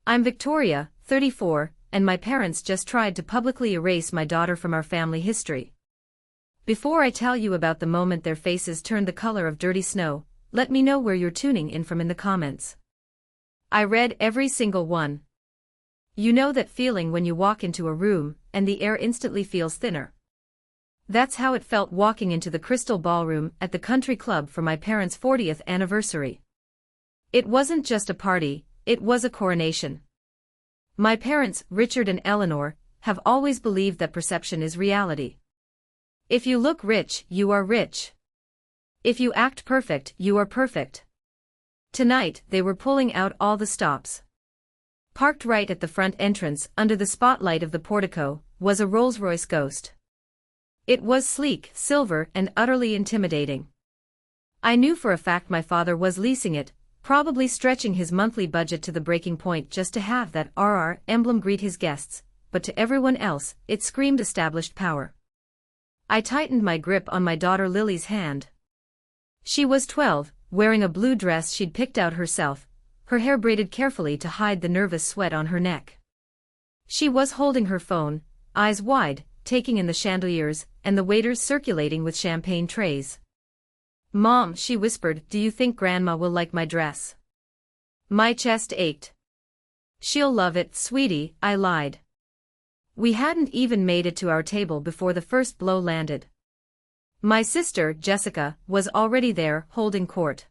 I'm Victoria, 34, and my parents just tried to publicly erase my daughter from our family history. Before I tell you about the moment their faces turned the color of dirty snow, let me know where you're tuning in from in the comments. I read every single one. You know that feeling when you walk into a room, and the air instantly feels thinner. That's how it felt walking into the Crystal Ballroom at the country club for my parents' 40th anniversary. It wasn't just a party, it was a coronation. My parents, Richard and Eleanor, have always believed that perception is reality. If you look rich, you are rich. If you act perfect, you are perfect. Tonight, they were pulling out all the stops. Parked right at the front entrance, under the spotlight of the portico, was a Rolls-Royce Ghost. It was sleek, silver, and utterly intimidating. I knew for a fact my father was leasing it, probably stretching his monthly budget to the breaking point just to have that RR emblem greet his guests, but to everyone else, it screamed established power. I tightened my grip on my daughter Lily's hand. She was 12, wearing a blue dress she'd picked out herself, her hair braided carefully to hide the nervous sweat on her neck. She was holding her phone, eyes wide, taking in the chandeliers and the waiters circulating with champagne trays. "Mom," she whispered, "do you think Grandma will like my dress?" My chest ached. "She'll love it, sweetie," I lied. We hadn't even made it to our table before the first blow landed. My sister, Jessica, was already there, holding court.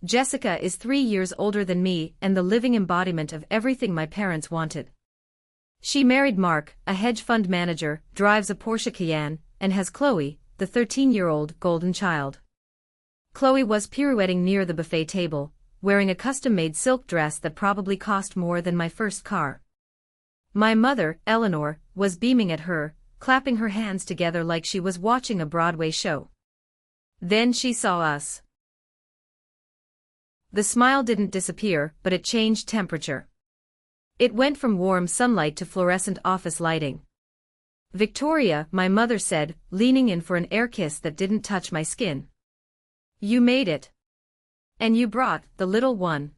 Jessica is 3 years older than me and the living embodiment of everything my parents wanted. She married Mark, a hedge fund manager, drives a Porsche Cayenne, and has Chloe, the 13-year-old golden child. Chloe was pirouetting near the buffet table, wearing a custom-made silk dress that probably cost more than my first car. My mother, Eleanor, was beaming at her, clapping her hands together like she was watching a Broadway show. Then she saw us. The smile didn't disappear, but it changed temperature. It went from warm sunlight to fluorescent office lighting. "Victoria," my mother said, leaning in for an air kiss that didn't touch my skin. "You made it. And you brought the little one."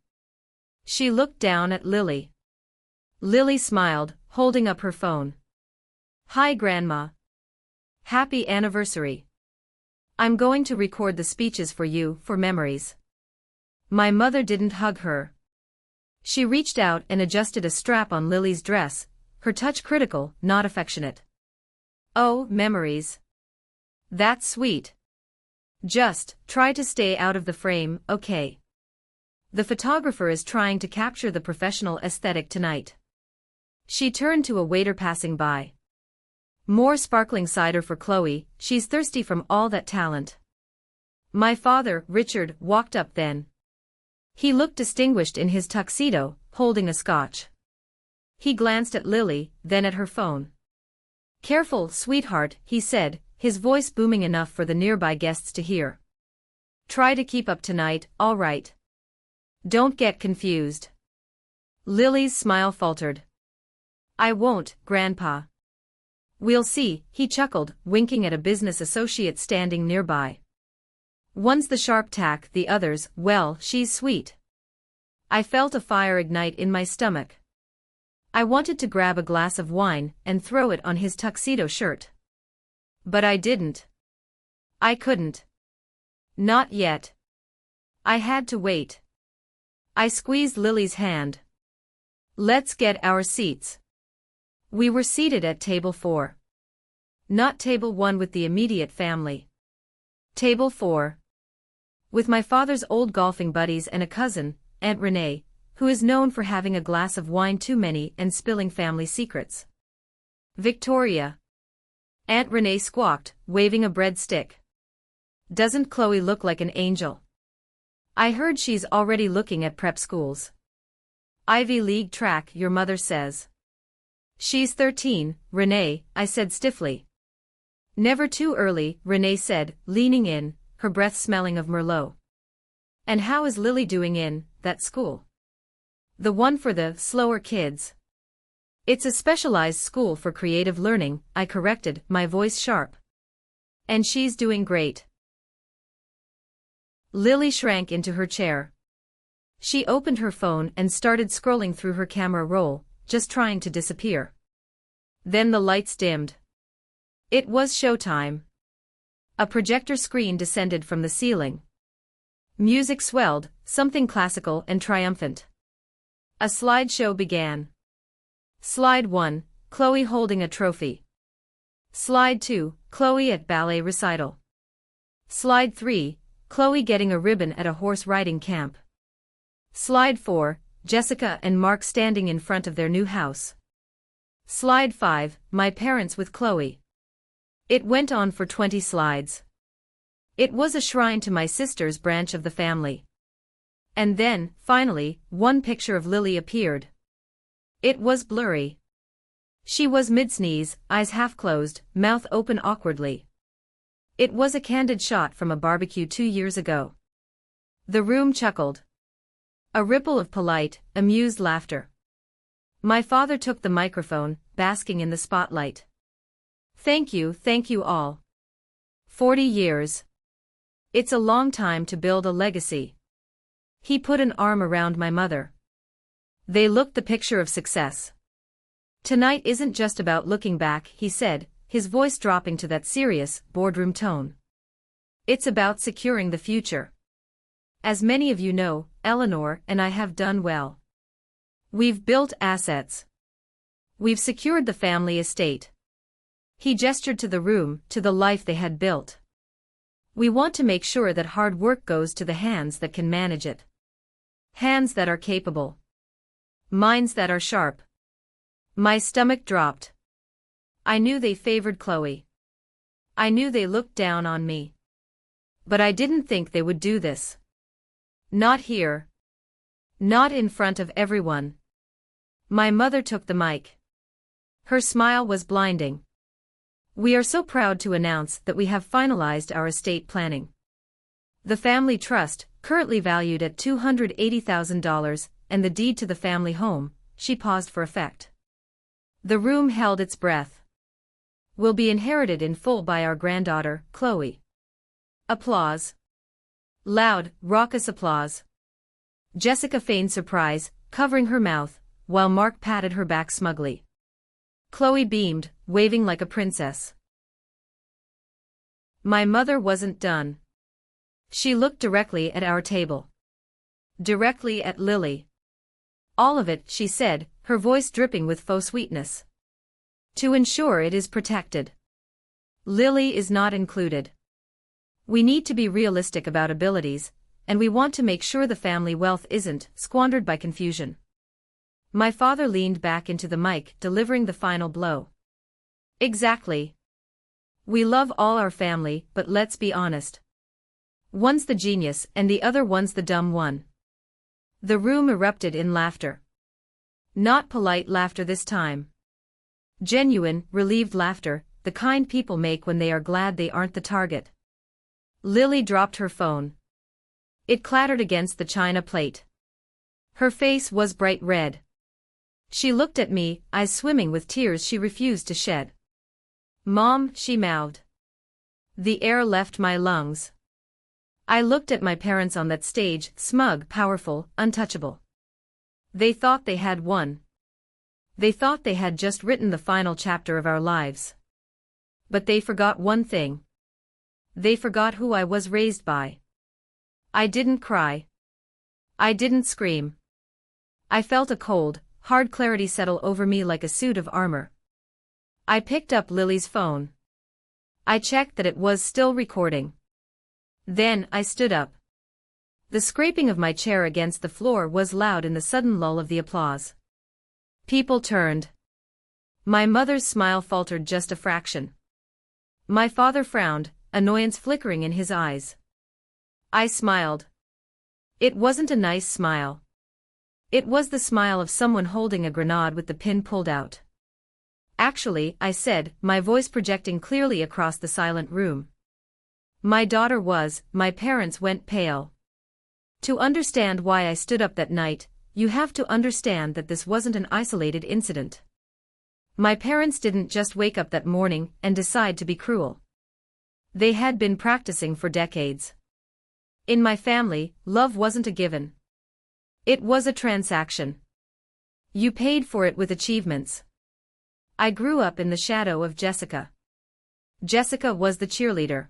She looked down at Lily. Lily smiled, holding up her phone. "Hi, Grandma. Happy anniversary. I'm going to record the speeches for you, for memories." My mother didn't hug her. She reached out and adjusted a strap on Lily's dress, her touch critical, not affectionate. "Oh, memories. That's sweet. Just try to stay out of the frame, okay? The photographer is trying to capture the professional aesthetic tonight." She turned to a waiter passing by. "More sparkling cider for Chloe, she's thirsty from all that talent." My father, Richard, walked up then. He looked distinguished in his tuxedo, holding a scotch. He glanced at Lily, then at her phone. "Careful, sweetheart," he said, his voice booming enough for the nearby guests to hear. "Try to keep up tonight, all right? Don't get confused." Lily's smile faltered. "I won't, Grandpa." "We'll see," he chuckled, winking at a business associate standing nearby. "One's the sharp tack, the other's, well, she's sweet." I felt a fire ignite in my stomach. I wanted to grab a glass of wine and throw it on his tuxedo shirt. But I didn't. I couldn't. Not yet. I had to wait. I squeezed Lily's hand. "Let's get our seats." We were seated at table 4. Not table 1 with the immediate family. Table 4. With my father's old golfing buddies and a cousin, Aunt Renee, who is known for having a glass of wine too many and spilling family secrets. "Victoria." Aunt Renee squawked, waving a breadstick. "Doesn't Chloe look like an angel? I heard she's already looking at prep schools. Ivy League track, your mother says." "She's 13, Renee," I said stiffly. "Never too early," Renee said, leaning in, her breath smelling of Merlot. "And how is Lily doing in that school? The one for the slower kids?" "It's a specialized school for creative learning," I corrected, my voice sharp. "And she's doing great." Lily shrank into her chair. She opened her phone and started scrolling through her camera roll, just trying to disappear. Then the lights dimmed. It was showtime. A projector screen descended from the ceiling. Music swelled, something classical and triumphant. A slideshow began. Slide 1, Chloe holding a trophy. Slide 2, Chloe at ballet recital. Slide 3, Chloe getting a ribbon at a horse riding camp. Slide 4, Jessica and Mark standing in front of their new house. Slide 5, my parents with Chloe. It went on for 20 slides. It was a shrine to my sister's branch of the family. And then, finally, one picture of Lily appeared. It was blurry. She was mid-sneeze, eyes half closed, mouth open awkwardly. It was a candid shot from a barbecue 2 years ago. The room chuckled. A ripple of polite, amused laughter. My father took the microphone, basking in the spotlight. Thank you all. 40 years. It's a long time to build a legacy. He put an arm around my mother. They looked the picture of success. Tonight isn't just about looking back, he said, his voice dropping to that serious, boardroom tone. It's about securing the future. As many of you know, Eleanor and I have done well. We've built assets. We've secured the family estate. He gestured to the room, to the life they had built. We want to make sure that hard work goes to the hands that can manage it. Hands that are capable. Minds that are sharp. My stomach dropped. I knew they favored Chloe. I knew they looked down on me. But I didn't think they would do this. Not here. Not in front of everyone. My mother took the mic. Her smile was blinding. We are so proud to announce that we have finalized our estate planning. The family trust, currently valued at $280,000, and the deed to the family home, she paused for effect. The room held its breath. Will be inherited in full by our granddaughter, Chloe. Applause. Loud, raucous applause. Jessica feigned surprise, covering her mouth, while Mark patted her back smugly. Chloe beamed, waving like a princess. My mother wasn't done. She looked directly at our table. Directly at Lily. All of it, she said, her voice dripping with faux sweetness. To ensure it is protected. Lily is not included. We need to be realistic about abilities, and we want to make sure the family wealth isn't squandered by confusion. My father leaned back into the mic, delivering the final blow. Exactly. We love all our family, but let's be honest. One's the genius and the other one's the dumb one. The room erupted in laughter. Not polite laughter this time. Genuine, relieved laughter, the kind people make when they are glad they aren't the target. Lily dropped her phone. It clattered against the china plate. Her face was bright red. She looked at me, eyes swimming with tears she refused to shed. Mom, she mouthed. The air left my lungs. I looked at my parents on that stage, smug, powerful, untouchable. They thought they had won. They thought they had just written the final chapter of our lives. But they forgot one thing. They forgot who I was raised by. I didn't cry. I didn't scream. I felt a cold, hard clarity settle over me like a suit of armor. I picked up Lily's phone. I checked that it was still recording. Then I stood up. The scraping of my chair against the floor was loud in the sudden lull of the applause. People turned. My mother's smile faltered just a fraction. My father frowned, annoyance flickering in his eyes. I smiled. It wasn't a nice smile. It was the smile of someone holding a grenade with the pin pulled out. Actually, I said, my voice projecting clearly across the silent room. My daughter was, my parents went pale. To understand why I stood up that night, you have to understand that this wasn't an isolated incident. My parents didn't just wake up that morning and decide to be cruel. They had been practicing for decades. In my family, love wasn't a given. It was a transaction. You paid for it with achievements. I grew up in the shadow of Jessica. Jessica was the cheerleader.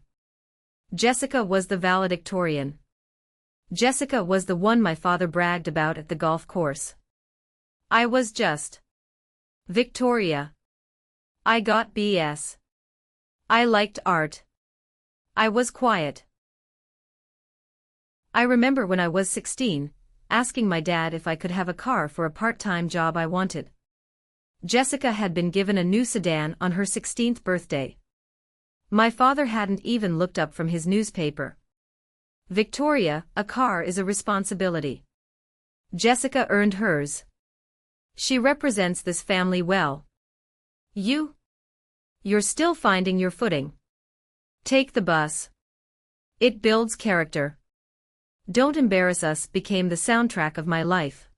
Jessica was the valedictorian. Jessica was the one my father bragged about at the golf course. I was just Victoria. I got BS. I liked art. I was quiet. I remember when I was 16, asking my dad if I could have a car for a part-time job I wanted. Jessica had been given a new sedan on her 16th birthday. My father hadn't even looked up from his newspaper. Victoria, a car is a responsibility. Jessica earned hers. She represents this family well. You're still finding your footing. Take the bus. It builds character. Don't embarrass us became the soundtrack of my life.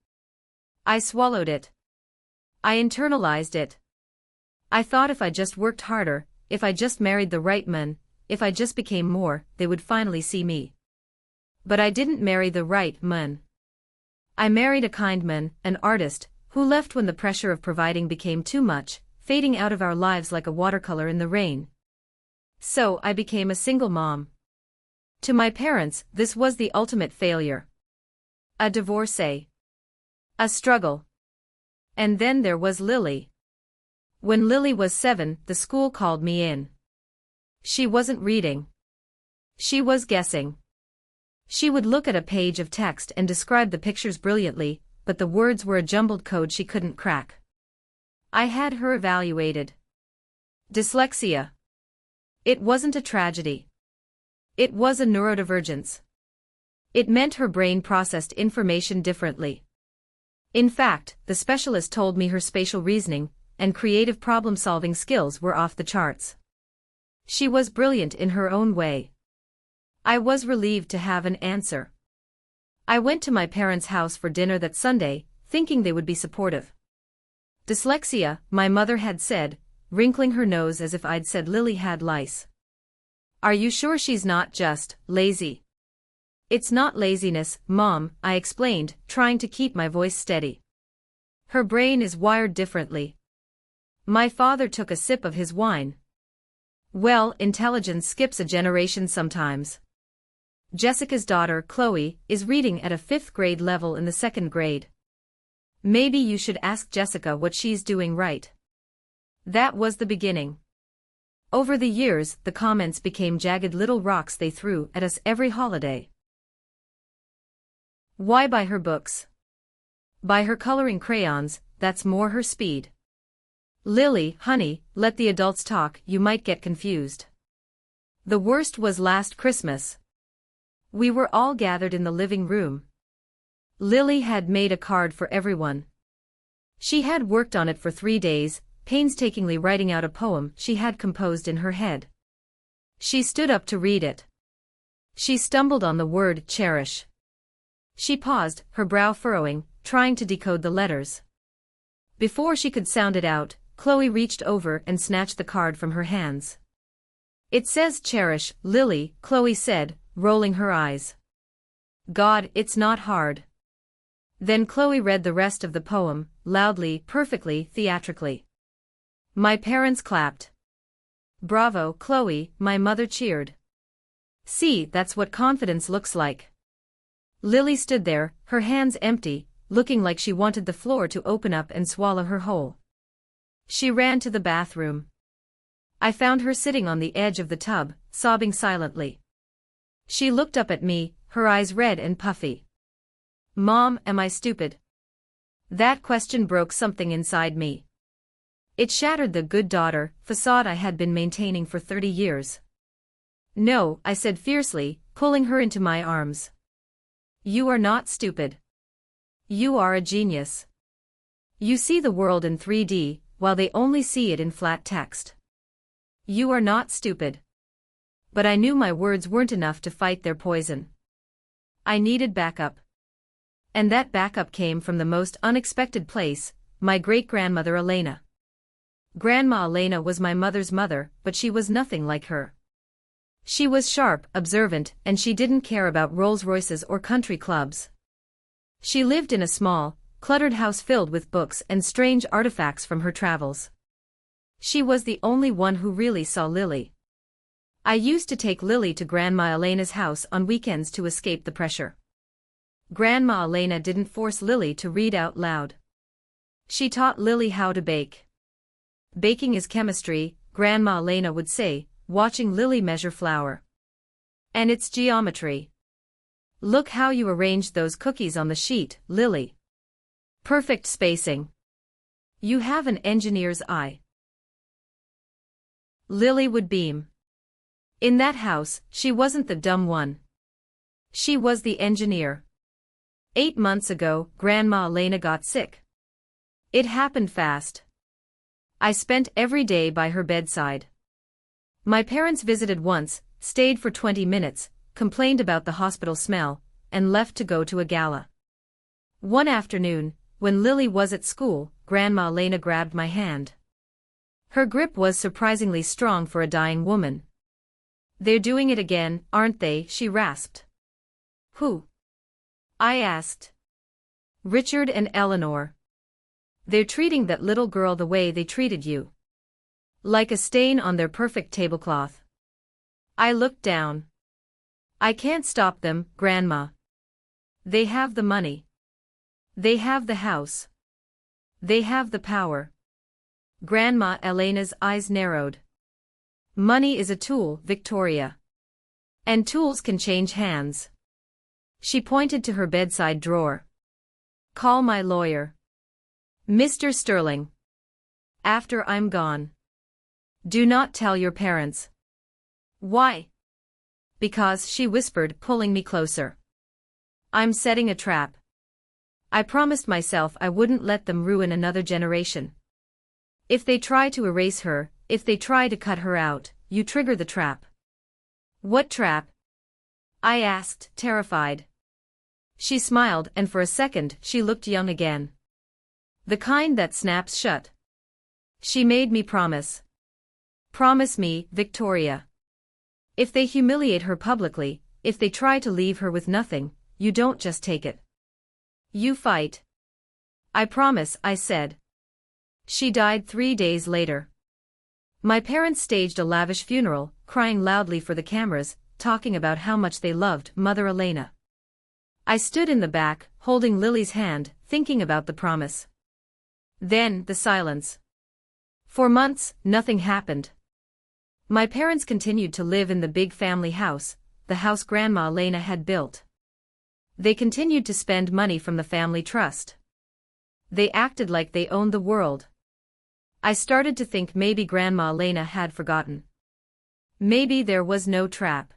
I swallowed it. I internalized it. I thought if I just worked harder, if I just married the right man, if I just became more, they would finally see me. But I didn't marry the right man. I married a kind man, an artist, who left when the pressure of providing became too much, fading out of our lives like a watercolor in the rain. So I became a single mom. To my parents, this was the ultimate failure. A divorcee. A struggle. And then there was Lily. When Lily was 7, the school called me in. She wasn't reading. She was guessing. She would look at a page of text and describe the pictures brilliantly, but the words were a jumbled code she couldn't crack. I had her evaluated. Dyslexia. It wasn't a tragedy. It was a neurodivergence. It meant her brain processed information differently. In fact, the specialist told me her spatial reasoning and creative problem-solving skills were off the charts. She was brilliant in her own way. I was relieved to have an answer. I went to my parents' house for dinner that Sunday, thinking they would be supportive. Dyslexia, my mother had said, wrinkling her nose as if I'd said Lily had lice. Are you sure she's not just lazy? It's not laziness, Mom, I explained, trying to keep my voice steady. Her brain is wired differently. My father took a sip of his wine. Well, intelligence skips a generation sometimes. Jessica's daughter, Chloe, is reading at a 5th grade level in the 2nd grade. Maybe you should ask Jessica what she's doing right. That was the beginning. Over the years, the comments became jagged little rocks they threw at us every holiday. Why buy her books? Buy her coloring crayons, that's more her speed. Lily, honey, let the adults talk, you might get confused. The worst was last Christmas. We were all gathered in the living room. Lily had made a card for everyone. She had worked on it for 3 days, painstakingly writing out a poem she had composed in her head. She stood up to read it. She stumbled on the word cherish. She paused, her brow furrowing, trying to decode the letters. Before she could sound it out, Chloe reached over and snatched the card from her hands. It says cherish, Lily, Chloe said, rolling her eyes. God, it's not hard. Then Chloe read the rest of the poem, loudly, perfectly, theatrically. My parents clapped. Bravo, Chloe, my mother cheered. See, that's what confidence looks like. Lily stood there, her hands empty, looking like she wanted the floor to open up and swallow her whole. She ran to the bathroom. I found her sitting on the edge of the tub, sobbing silently. She looked up at me, her eyes red and puffy. Mom, am I stupid? That question broke something inside me. It shattered the good daughter facade I had been maintaining for 30 years. No, I said fiercely, pulling her into my arms. You are not stupid. You are a genius. You see the world in 3D, while they only see it in flat text. You are not stupid. But I knew my words weren't enough to fight their poison. I needed backup. And that backup came from the most unexpected place, my great-grandmother Elena. Grandma Elena was my mother's mother, but she was nothing like her. She was sharp, observant, and she didn't care about Rolls-Royces or country clubs. She lived in a small, cluttered house filled with books and strange artifacts from her travels. She was the only one who really saw Lily. I used to take Lily to Grandma Elena's house on weekends to escape the pressure. Grandma Elena didn't force Lily to read out loud. She taught Lily how to bake. Baking is chemistry, Grandma Elena would say, watching Lily measure flour. And it's geometry. Look how you arranged those cookies on the sheet, Lily. Perfect spacing. You have an engineer's eye. Lily would beam. In that house, she wasn't the dumb one. She was the engineer. 8 months ago, Grandma Elena got sick. It happened fast. I spent every day by her bedside. My parents visited once, stayed for 20 minutes, complained about the hospital smell, and left to go to a gala. One afternoon, when Lily was at school, Grandma Elena grabbed my hand. Her grip was surprisingly strong for a dying woman. "They're doing it again, aren't they?" she rasped. "Who?" I asked. "Richard and Eleanor. They're treating that little girl the way they treated you. Like a stain on their perfect tablecloth." I looked down. "I can't stop them, Grandma. They have the money. They have the house. They have the power." Grandma Elena's eyes narrowed. "Money is a tool, Victoria. And tools can change hands." She pointed to her bedside drawer. "Call my lawyer. Mr. Sterling. After I'm gone. Do not tell your parents." "Why?" "Because," she whispered, pulling me closer. "I'm setting a trap. I promised myself I wouldn't let them ruin another generation. If they try to erase her, if they try to cut her out, you trigger the trap." "What trap?" I asked, terrified. She smiled, and for a second she looked young again. "The kind that snaps shut." She made me promise. "Promise me, Victoria. If they humiliate her publicly, if they try to leave her with nothing, you don't just take it. You fight." "I promise," I said. She died 3 days later. My parents staged a lavish funeral, crying loudly for the cameras, talking about how much they loved Mother Elena. I stood in the back, holding Lily's hand, thinking about the promise. Then, the silence. For months, nothing happened. My parents continued to live in the big family house, the house Grandma Elena had built. They continued to spend money from the family trust. They acted like they owned the world. I started to think maybe Grandma Elena had forgotten. Maybe there was no trap.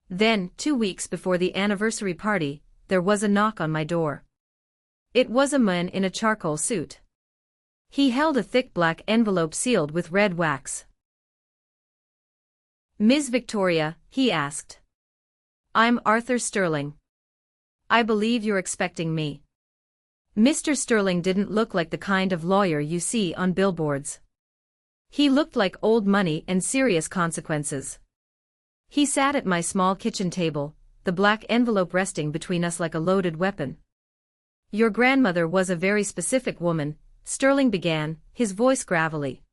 Then, 2 weeks before the anniversary party, there was a knock on my door. It was a man in a charcoal suit. He held a thick black envelope sealed with red wax. "Ms. Victoria," he asked. "I'm Arthur Sterling. I believe you're expecting me." Mr. Sterling didn't look like the kind of lawyer you see on billboards. He looked like old money and serious consequences. He sat at my small kitchen table, the black envelope resting between us like a loaded weapon. "Your grandmother was a very specific woman," Sterling began, his voice gravelly.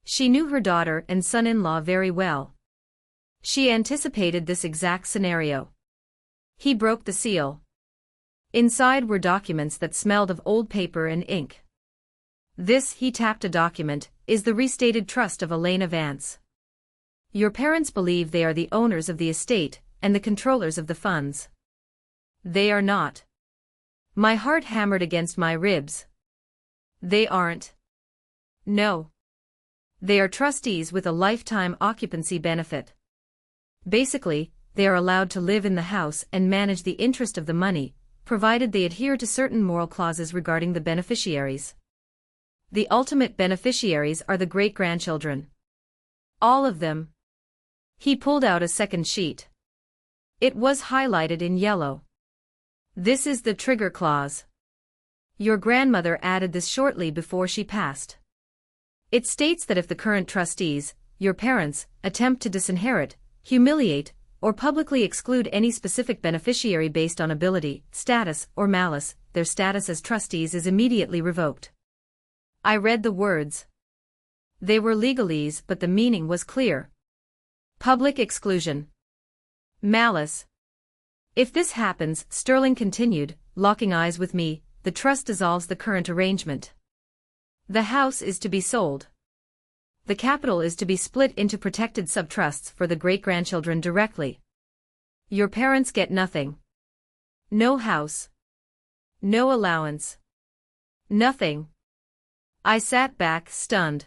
"She knew her daughter and son-in-law very well. She anticipated this exact scenario." He broke the seal. Inside were documents that smelled of old paper and ink. "This," he tapped a document, "is the restated trust of Elena Vance. Your parents believe they are the owners of the estate and the controllers of the funds. They are not." My heart hammered against my ribs. "They aren't." "No. They are trustees with a lifetime occupancy benefit. Basically, they are allowed to live in the house and manage the interest of the money, provided they adhere to certain moral clauses regarding the beneficiaries. The ultimate beneficiaries are the great-grandchildren. All of them." He pulled out a second sheet. It was highlighted in yellow. "This is the trigger clause. Your grandmother added this shortly before she passed. It states that if the current trustees, your parents, attempt to disinherit, humiliate, or publicly exclude any specific beneficiary based on ability, status, or malice, their status as trustees is immediately revoked. I read the words. They were legalese, but the meaning was clear. Public exclusion. Malice. If this happens, Sterling continued, locking eyes with me, the trust dissolves the current arrangement. The house is to be sold. The capital is to be split into protected subtrusts for the great-grandchildren directly. Your parents get nothing. No house. No allowance. Nothing. I sat back, stunned.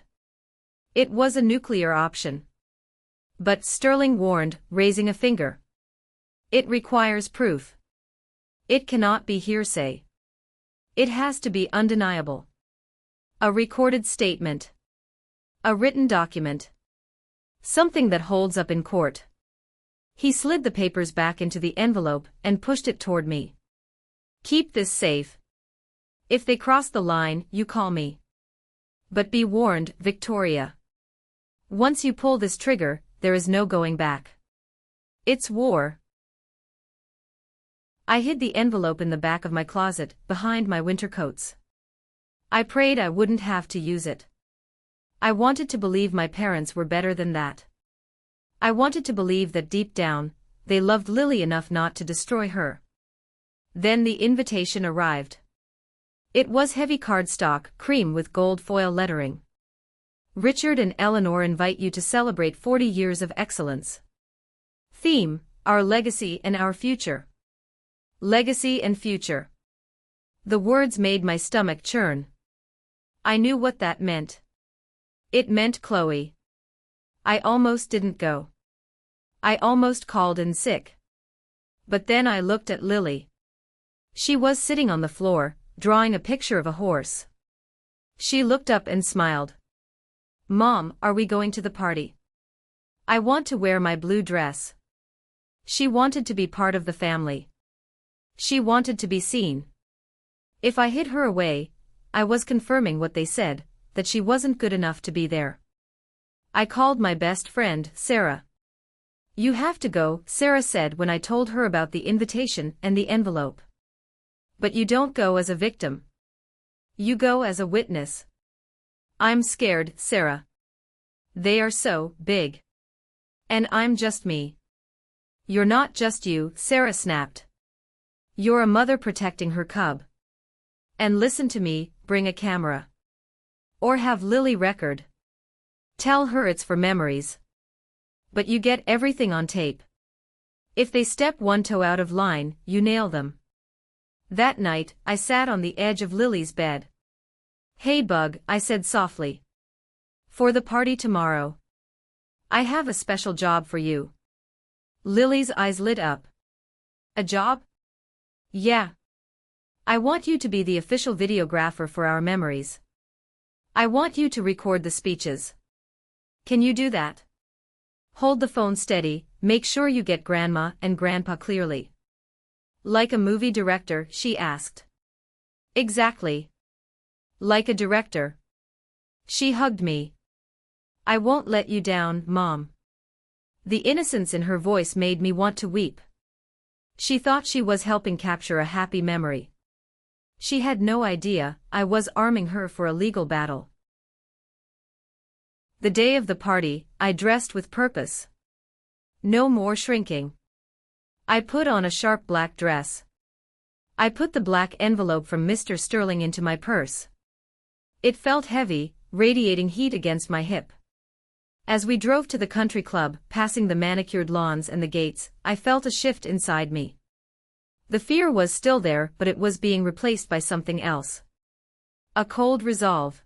It was a nuclear option. But Sterling warned, raising a finger. It requires proof. It cannot be hearsay. It has to be undeniable. A recorded statement. A written document. Something that holds up in court. He slid the papers back into the envelope and pushed it toward me. Keep this safe. If they cross the line, you call me. But be warned, Victoria. Once you pull this trigger, there is no going back. It's war. I hid the envelope in the back of my closet, behind my winter coats. I prayed I wouldn't have to use it. I wanted to believe my parents were better than that. I wanted to believe that deep down, they loved Lily enough not to destroy her. Then the invitation arrived. It was heavy cardstock, cream with gold foil lettering. Richard and Eleanor invite you to celebrate 40 years of excellence. Theme, our legacy and our future. Legacy and future. The words made my stomach churn. I knew what that meant. It meant Chloe. I almost didn't go. I almost called in sick. But then I looked at Lily. She was sitting on the floor, drawing a picture of a horse. She looked up and smiled. Mom, are we going to the party? I want to wear my blue dress. She wanted to be part of the family. She wanted to be seen. If I hid her away, I was confirming what they said, that she wasn't good enough to be there. I called my best friend, Sarah. You have to go, Sarah said when I told her about the invitation and the envelope. But you don't go as a victim. You go as a witness. I'm scared, Sarah. They are so big. And I'm just me. You're not just you, Sarah snapped. You're a mother protecting her cub. And listen to me, bring a camera. Or have Lily record. Tell her it's for memories. But you get everything on tape. If they step one toe out of line, you nail them. That night, I sat on the edge of Lily's bed. Hey Bug, I said softly. For the party tomorrow. I have a special job for you. Lily's eyes lit up. A job? Yeah. I want you to be the official videographer for our memories. I want you to record the speeches. Can you do that? Hold the phone steady, make sure you get Grandma and Grandpa clearly. Like a movie director, she asked. Exactly. Like a director. She hugged me. I won't let you down, Mom. The innocence in her voice made me want to weep. She thought she was helping capture a happy memory. She had no idea I was arming her for a legal battle. The day of the party, I dressed with purpose. No more shrinking. I put on a sharp black dress. I put the black envelope from Mr. Sterling into my purse. It felt heavy, radiating heat against my hip. As we drove to the country club, passing the manicured lawns and the gates, I felt a shift inside me. The fear was still there, but it was being replaced by something else. A cold resolve.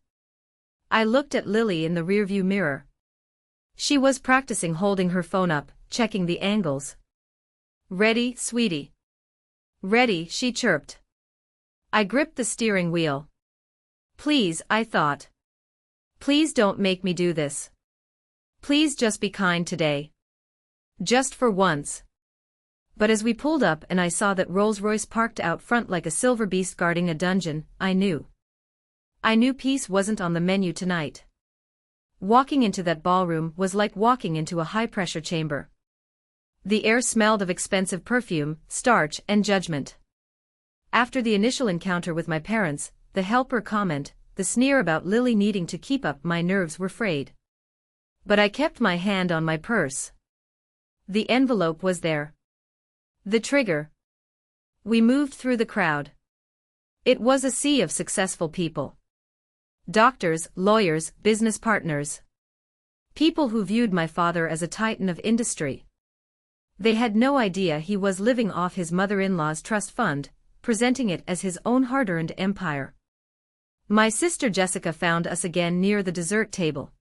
I looked at Lily in the rearview mirror. She was practicing holding her phone up, checking the angles. Ready, sweetie? Ready, she chirped. I gripped the steering wheel. Please, I thought. Please don't make me do this. Please just be kind today. Just for once. But as we pulled up and I saw that Rolls-Royce parked out front like a silver beast guarding a dungeon, I knew. I knew peace wasn't on the menu tonight. Walking into that ballroom was like walking into a high-pressure chamber. The air smelled of expensive perfume, starch, and judgment. After the initial encounter with my parents, the helper comment, the sneer about Lily needing to keep up, my nerves were frayed. But I kept my hand on my purse. The envelope was there. The trigger. We moved through the crowd. It was a sea of successful people. Doctors, lawyers, business partners. People who viewed my father as a titan of industry. They had no idea he was living off his mother-in-law's trust fund, presenting it as his own hard-earned empire. My sister Jessica found us again near the dessert table.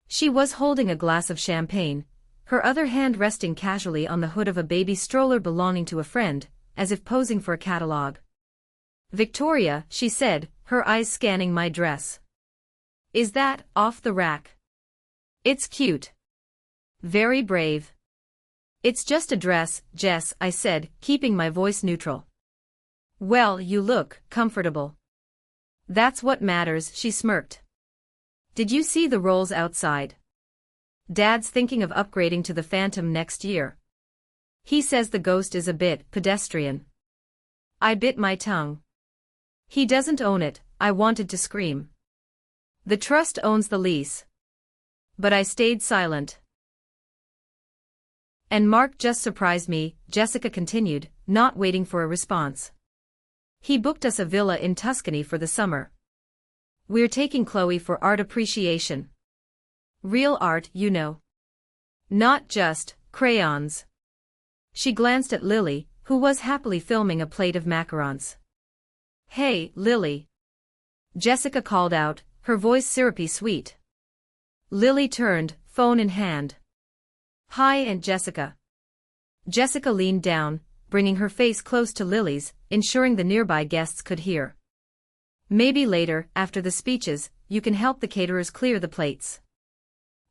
She was holding a glass of champagne, her other hand resting casually on the hood of a baby stroller belonging to a friend, as if posing for a catalogue. "Victoria," she said, her eyes scanning my dress. "Is that off the rack?" "It's cute. Very brave." "It's just a dress, Jess," I said, keeping my voice neutral. "Well, you look comfortable." "That's what matters," she smirked. "Did you see the rolls outside? Dad's thinking of upgrading to the Phantom next year. He says the Ghost is a bit pedestrian." I bit my tongue. "He doesn't own it," I wanted to scream. "The trust owns the lease." But I stayed silent. "And Mark just surprised me," Jessica continued, not waiting for a response. "He booked us a villa in Tuscany for the summer. We're taking Chloe for art appreciation. Real art, you know. Not just crayons." She glanced at Lily, who was happily filming a plate of macarons. "Hey, Lily," Jessica called out, her voice syrupy sweet. Lily turned, phone in hand. "Hi, Aunt Jessica." Jessica leaned down, bringing her face close to Lily's, ensuring the nearby guests could hear. "Maybe later, after the speeches, you can help the caterers clear the plates.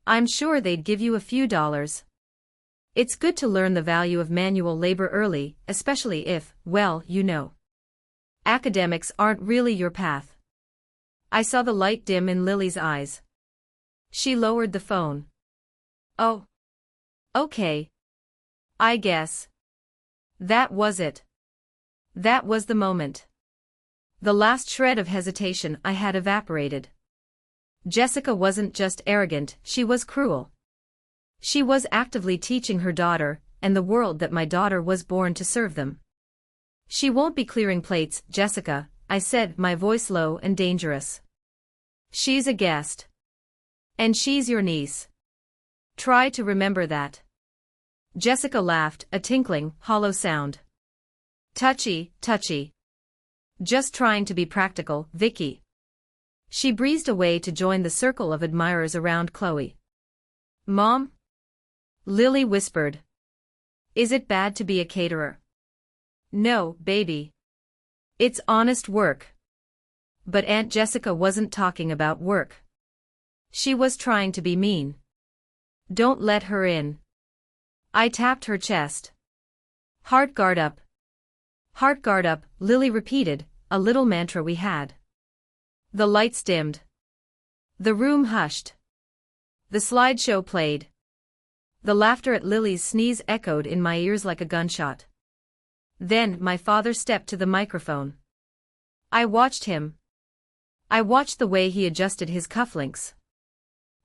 I'm sure they'd give you a few dollars. It's good to learn the value of manual labor early, especially if, well, you know, academics aren't really your path." I saw the light dim in Lily's eyes. She lowered the phone. "Oh. Okay. I guess." That was it. That was the moment. The last shred of hesitation I had evaporated. Jessica wasn't just arrogant, she was cruel. She was actively teaching her daughter, and the world that my daughter was born to serve them. "She won't be clearing plates, Jessica," I said, my voice low and dangerous. "She's a guest. And she's your niece. Try to remember that." Jessica laughed, a tinkling, hollow sound. "Touchy, touchy. Just trying to be practical, Vicky." She breezed away to join the circle of admirers around Chloe. "Mom?" Lily whispered. "Is it bad to be a caterer?" "No, baby. It's honest work." But Aunt Jessica wasn't talking about work. She was trying to be mean. "Don't let her in." I tapped her chest. "Heart guard up." "Heart guard up," Lily repeated, a little mantra we had. The lights dimmed. The room hushed. The slideshow played. The laughter at Lily's sneeze echoed in my ears like a gunshot. Then my father stepped to the microphone. I watched him. I watched the way he adjusted his cufflinks.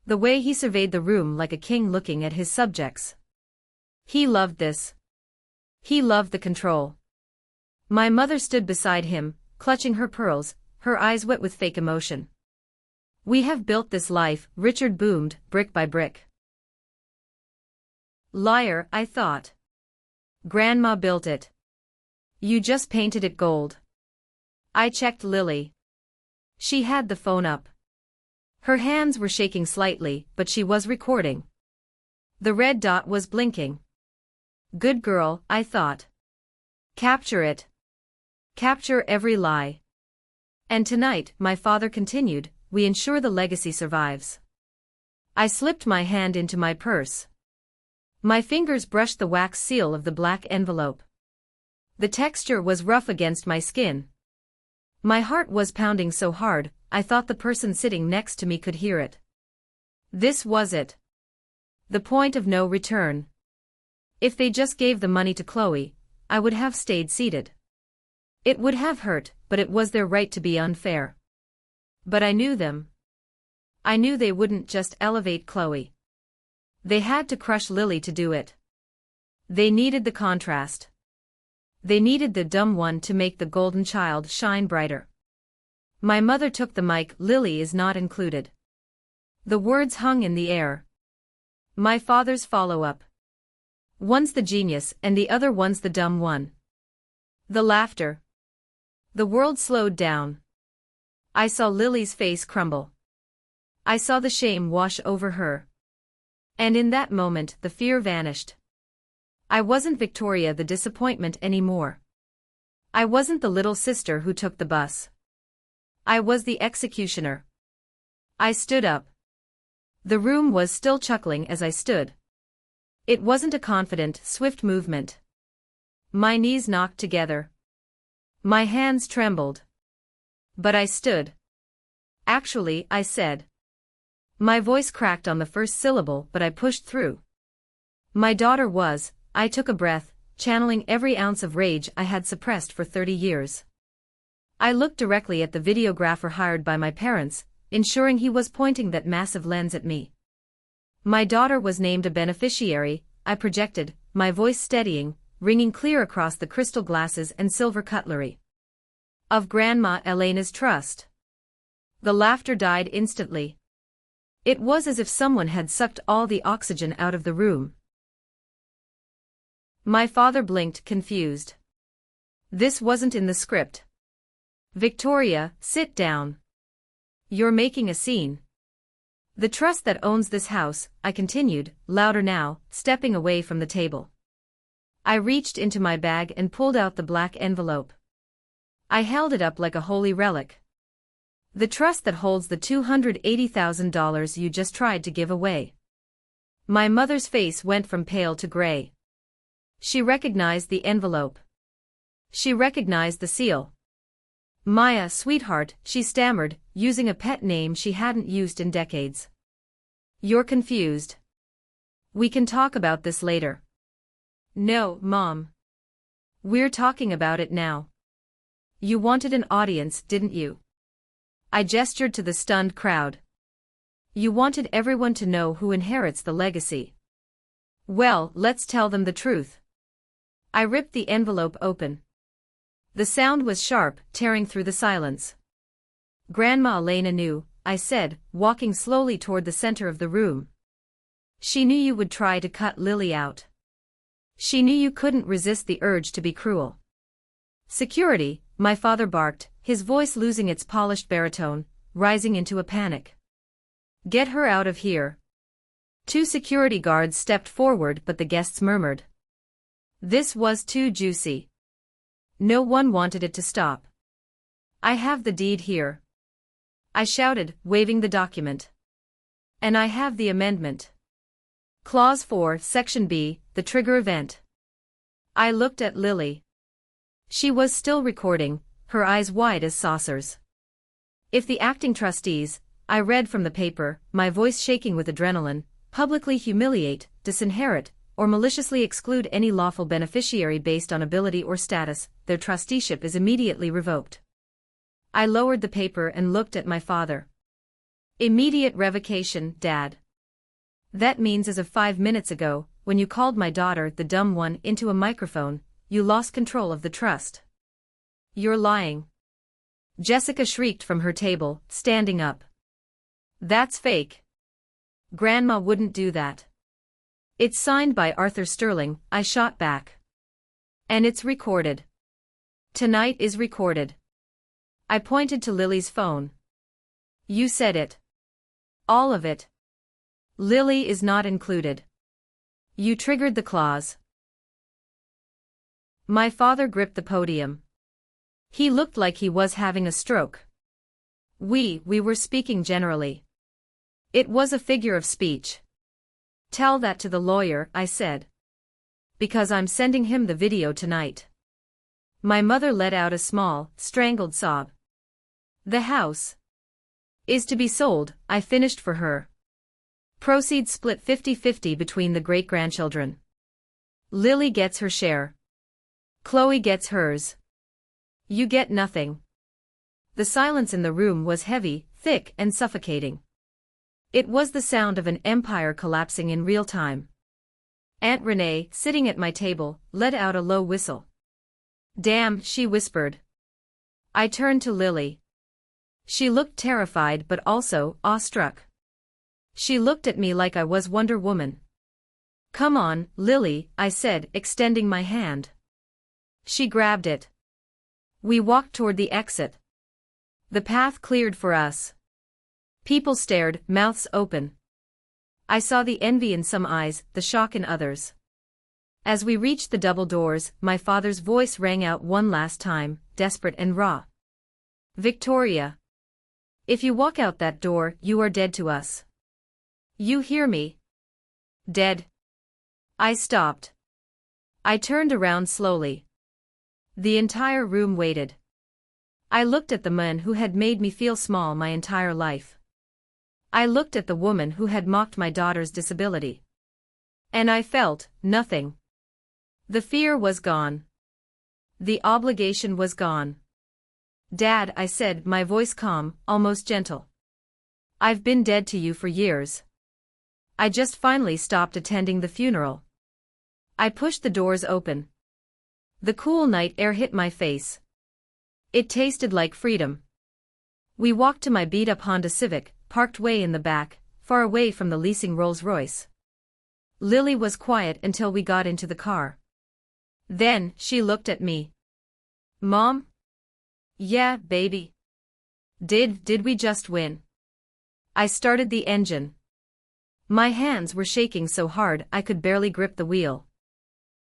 The way he surveyed the room like a king looking at his subjects. He loved this. He loved the control. My mother stood beside him, clutching her pearls, her eyes wet with fake emotion. "We have built this life," Richard boomed, brick by brick. "Liar," I thought. "Grandma built it. You just painted it gold." I checked Lily. She had the phone up. Her hands were shaking slightly, but she was recording. The red dot was blinking. Good girl, I thought. Capture it. Capture every lie. "And tonight," my father continued, "we ensure the legacy survives." I slipped my hand into my purse. My fingers brushed the wax seal of the black envelope. The texture was rough against my skin. My heart was pounding so hard, I thought the person sitting next to me could hear it. This was it. The point of no return. If they just gave the money to Chloe, I would have stayed seated. It would have hurt, but it was their right to be unfair. But I knew them. I knew they wouldn't just elevate Chloe. They had to crush Lily to do it. They needed the contrast. They needed the dumb one to make the golden child shine brighter. My mother took the mic. Lily is not included. The words hung in the air. My father's follow-up. One's the genius and the other one's the dumb one. The laughter. The world slowed down. I saw Lily's face crumble. I saw the shame wash over her. And in that moment the fear vanished. I wasn't Victoria the disappointment anymore. I wasn't the little sister who took the bus. I was the executioner. I stood up. The room was still chuckling as I stood. It wasn't a confident, swift movement. My knees knocked together. My hands trembled. But I stood. Actually, I said. My voice cracked on the first syllable, but I pushed through. My daughter was. I took a breath, channeling every ounce of rage I had suppressed for 30 years. I looked directly at the videographer hired by my parents, ensuring he was pointing that massive lens at me. My daughter was named a beneficiary, I projected, my voice steadying, ringing clear across the crystal glasses and silver cutlery. Of Grandma Elena's trust. The laughter died instantly. It was as if someone had sucked all the oxygen out of the room. My father blinked, confused. This wasn't in the script. Victoria, sit down. You're making a scene. The trust that owns this house, I continued, louder now, stepping away from the table. I reached into my bag and pulled out the black envelope. I held it up like a holy relic. The trust that holds the $280,000 you just tried to give away. My mother's face went from pale to gray. She recognized the envelope. She recognized the seal. Maya, sweetheart, she stammered, using a pet name she hadn't used in decades. You're confused. We can talk about this later. No, Mom. We're talking about it now. You wanted an audience, didn't you? I gestured to the stunned crowd. You wanted everyone to know who inherits the legacy. Well, let's tell them the truth. I ripped the envelope open. The sound was sharp, tearing through the silence. Grandma Elena knew, I said, walking slowly toward the center of the room. She knew you would try to cut Lily out. She knew you couldn't resist the urge to be cruel. Security, my father barked, his voice losing its polished baritone, rising into a panic. Get her out of here. 2 security guards stepped forward, but the guests murmured. This was too juicy. No one wanted it to stop. I have the deed here. I shouted, waving the document. And I have the amendment. Clause 4, Section B, the trigger event. I looked at Lily. She was still recording, her eyes wide as saucers. If the acting trustees, I read from the paper, my voice shaking with adrenaline, publicly humiliate, disinherit, or maliciously exclude any lawful beneficiary based on ability or status, their trusteeship is immediately revoked. I lowered the paper and looked at my father. Immediate revocation, Dad. That means as of 5 minutes ago, when you called my daughter the dumb one into a microphone, you lost control of the trust. You're lying. Jessica shrieked from her table, standing up. That's fake. Grandma wouldn't do that. It's signed by Arthur Sterling, I shot back. And it's recorded. Tonight is recorded. I pointed to Lily's phone. You said it. All of it. Lily is not included. You triggered the clause. My father gripped the podium. He looked like he was having a stroke. We were speaking generally. It was a figure of speech. Tell that to the lawyer, I said. Because I'm sending him the video tonight. My mother let out a small, strangled sob. The house is to be sold, I finished for her. Proceeds split 50-50 between the great-grandchildren. Lily gets her share. Chloe gets hers. You get nothing. The silence in the room was heavy, thick, and suffocating. It was the sound of an empire collapsing in real time. Aunt Renee, sitting at my table, let out a low whistle. Damn, she whispered. I turned to Lily. She looked terrified but also awestruck. She looked at me like I was Wonder Woman. Come on, Lily, I said, extending my hand. She grabbed it. We walked toward the exit. The path cleared for us. People stared, mouths open. I saw the envy in some eyes, the shock in others. As we reached the double doors, my father's voice rang out one last time, desperate and raw. Victoria. If you walk out that door, you are dead to us. You hear me? Dead. I stopped. I turned around slowly. The entire room waited. I looked at the man who had made me feel small my entire life. I looked at the woman who had mocked my daughter's disability. And I felt nothing. The fear was gone. The obligation was gone. Dad, I said, my voice calm, almost gentle. I've been dead to you for years. I just finally stopped attending the funeral. I pushed the doors open. The cool night air hit my face. It tasted like freedom. We walked to my beat-up Honda Civic, parked way in the back, far away from the leasing Rolls-Royce. Lily was quiet until we got into the car. Then, she looked at me. Mom? Yeah, baby. Did we just win? I started the engine. My hands were shaking so hard I could barely grip the wheel.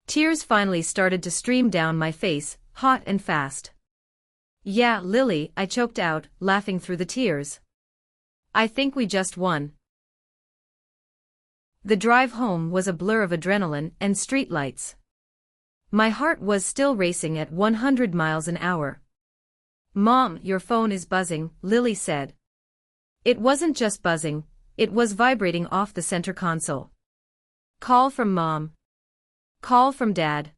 Tears finally started to stream down my face, hot and fast. Yeah, Lily, I choked out, laughing through the tears. I think we just won. The drive home was a blur of adrenaline and streetlights. My heart was still racing at 100 miles an hour. Mom, your phone is buzzing, Lily said. It wasn't just buzzing, it was vibrating off the center console. Call from Mom. Call from Dad.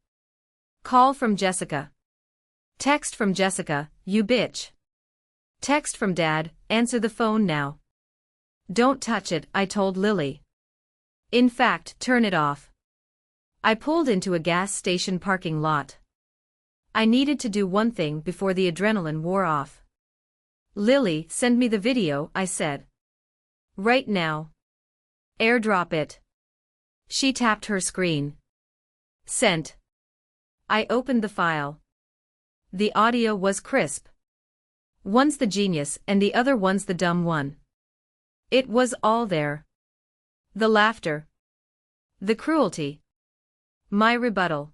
Call from Jessica. Text from Jessica, you bitch. Text from Dad, answer the phone now. Don't touch it, I told Lily. In fact, turn it off. I pulled into a gas station parking lot. I needed to do one thing before the adrenaline wore off. Lily, send me the video, I said. Right now. AirDrop it. She tapped her screen. Sent. I opened the file. The audio was crisp. One's the genius and the other one's the dumb one. It was all there. The laughter. The cruelty. My rebuttal.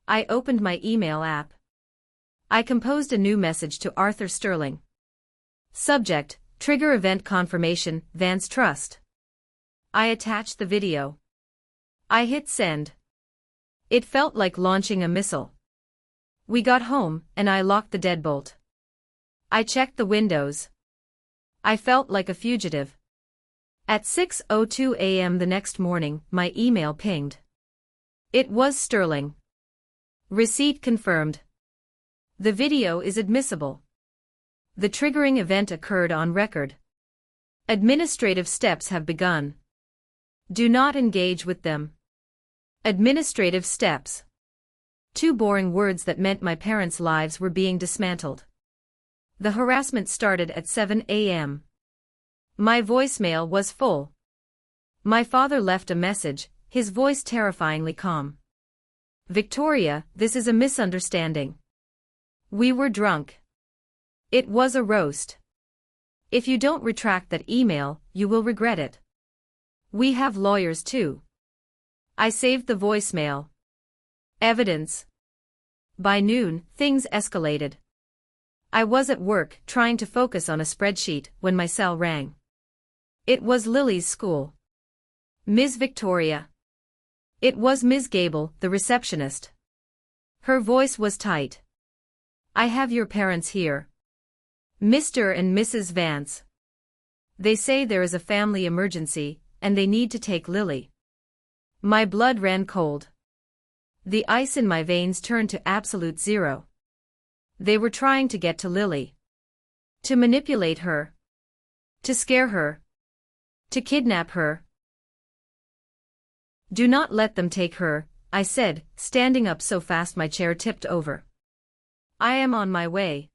I opened my email app. I composed a new message to Arthur Sterling. Subject, Trigger Event Confirmation, Vance Trust. I attached the video. I hit send. It felt like launching a missile. We got home, and I locked the deadbolt. I checked the windows. I felt like a fugitive. At 6:02 a.m. the next morning, my email pinged. It was Sterling. Receipt confirmed. The video is admissible. The triggering event occurred on record. Administrative steps have begun. Do not engage with them. Administrative steps. 2 boring words that meant my parents' lives were being dismantled. The harassment started at 7 a.m. My voicemail was full. My father left a message, his voice terrifyingly calm. Victoria, this is a misunderstanding. We were drunk. It was a roast. If you don't retract that email, you will regret it. We have lawyers too. I saved the voicemail. Evidence. By noon, things escalated. I was at work, trying to focus on a spreadsheet, when my cell rang. It was Lily's school. Ms. Victoria. It was Ms. Gable, the receptionist. Her voice was tight. I have your parents here. Mr. and Mrs. Vance. They say there is a family emergency, and they need to take Lily. My blood ran cold. The ice in my veins turned to absolute zero. They were trying to get to Lily. To manipulate her. To scare her. To kidnap her. Do not let them take her, I said, standing up so fast my chair tipped over. I am on my way.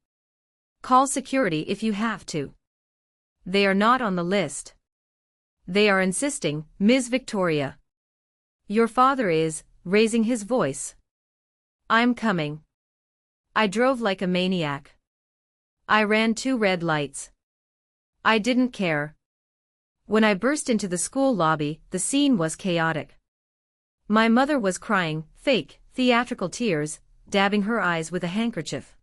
Call security if you have to. They are not on the list. They are insisting, Ms. Victoria. Your father is, raising his voice. I'm coming. I drove like a maniac. I ran 2 red lights. I didn't care. When I burst into the school lobby, the scene was chaotic. My mother was crying, fake, theatrical tears, dabbing her eyes with a handkerchief.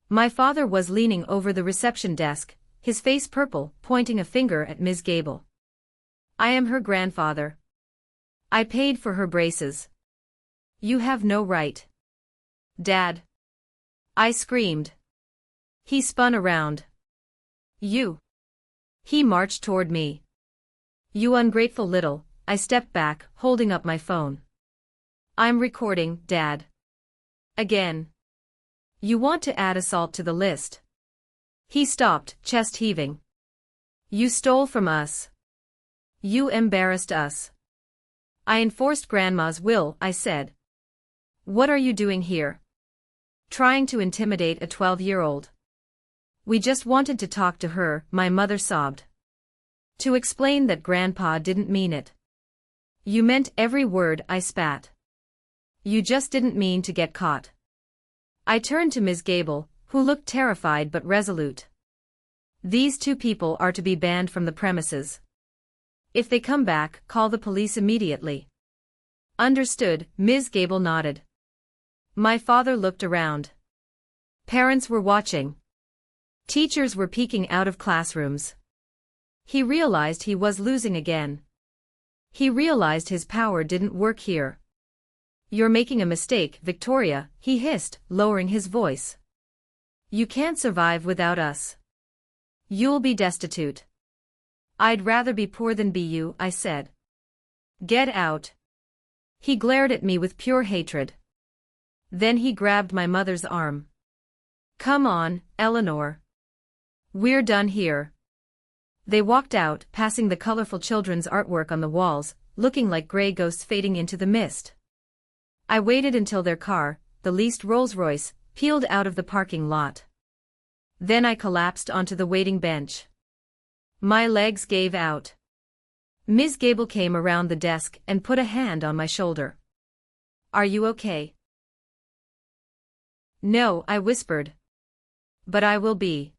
My father was leaning over the reception desk, his face purple, pointing a finger at Ms. Gable. I am her grandfather. I paid for her braces. You have no right. Dad. I screamed. He spun around. You. He marched toward me. You ungrateful little, I stepped back, holding up my phone. I'm recording, Dad. Again. You want to add assault to the list. He stopped, chest heaving. You stole from us. You embarrassed us. I enforced Grandma's will, I said. What are you doing here? Trying to intimidate a 12-year-old. We just wanted to talk to her, my mother sobbed. To explain that Grandpa didn't mean it. You meant every word, I spat. You just didn't mean to get caught. I turned to Ms. Gable, who looked terrified but resolute. These 2 people are to be banned from the premises. If they come back, call the police immediately. Understood, Ms. Gable nodded. My father looked around. Parents were watching. Teachers were peeking out of classrooms. He realized he was losing again. He realized his power didn't work here. You're making a mistake, Victoria, he hissed, lowering his voice. You can't survive without us. You'll be destitute. I'd rather be poor than be you, I said. Get out. He glared at me with pure hatred. Then he grabbed my mother's arm. Come on, Eleanor. We're done here. They walked out, passing the colorful children's artwork on the walls, looking like gray ghosts fading into the mist. I waited until their car, the leased Rolls-Royce, peeled out of the parking lot. Then I collapsed onto the waiting bench. My legs gave out. Ms. Gable came around the desk and put a hand on my shoulder. Are you okay? No, I whispered. But I will be.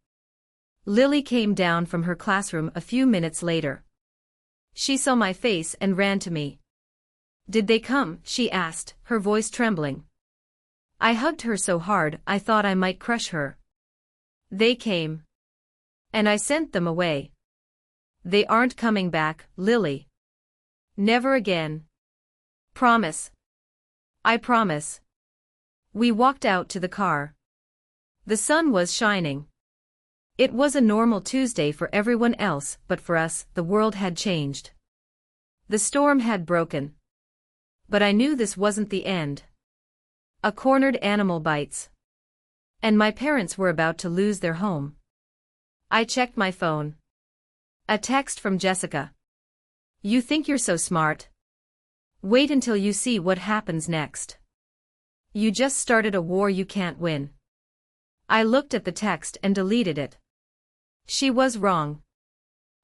Lily came down from her classroom a few minutes later. She saw my face and ran to me. Did they come? She asked, her voice trembling. I hugged her so hard I thought I might crush her. They came. And I sent them away. They aren't coming back, Lily. Never again. Promise. I promise. We walked out to the car. The sun was shining. It was a normal Tuesday for everyone else, but for us, the world had changed. The storm had broken. But I knew this wasn't the end. A cornered animal bites. And my parents were about to lose their home. I checked my phone. A text from Jessica. You think you're so smart? Wait until you see what happens next. You just started a war you can't win. I looked at the text and deleted it. She was wrong.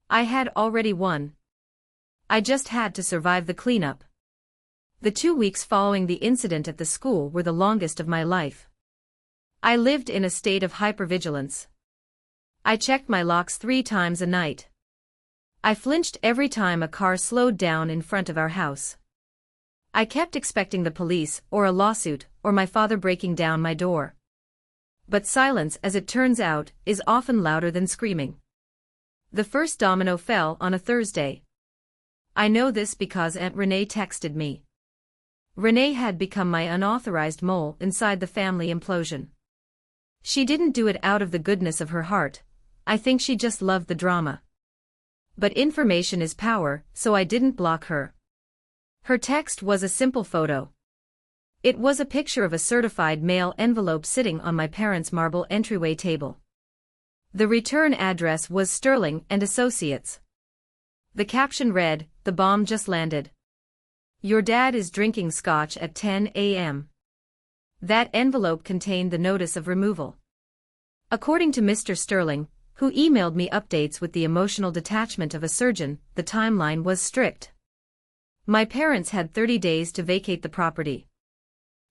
I had already won. I just had to survive the cleanup. The 2 weeks following the incident at the school were the longest of my life. I lived in a state of hypervigilance. I checked my locks 3 times a night. I flinched every time a car slowed down in front of our house. I kept expecting the police, or a lawsuit, or my father breaking down my door. But silence, as it turns out, is often louder than screaming. The first domino fell on a Thursday. I know this because Aunt Renee texted me. Renee had become my unauthorized mole inside the family implosion. She didn't do it out of the goodness of her heart. I think she just loved the drama. But information is power, so I didn't block her. Her text was a simple photo. It was a picture of a certified mail envelope sitting on my parents' marble entryway table. The return address was Sterling and Associates. The caption read, "The bomb just landed. Your dad is drinking scotch at 10 a.m. That envelope contained the notice of removal. According to Mr. Sterling, who emailed me updates with the emotional detachment of a surgeon, the timeline was strict. My parents had 30 days to vacate the property.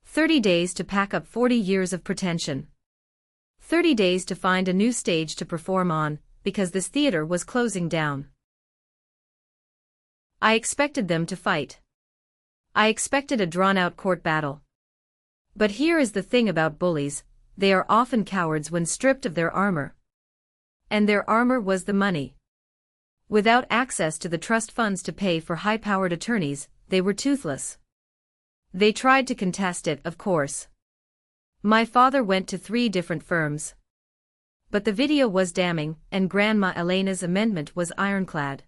30 days to pack up 40 years of pretension. 30 days to find a new stage to perform on, because this theater was closing down. I expected them to fight. I expected a drawn-out court battle. But here is the thing about bullies, they are often cowards when stripped of their armor. And their armor was the money. Without access to the trust funds to pay for high-powered attorneys, they were toothless. They tried to contest it, of course. My father went to 3 different firms. But the video was damning, and Grandma Elena's amendment was ironclad.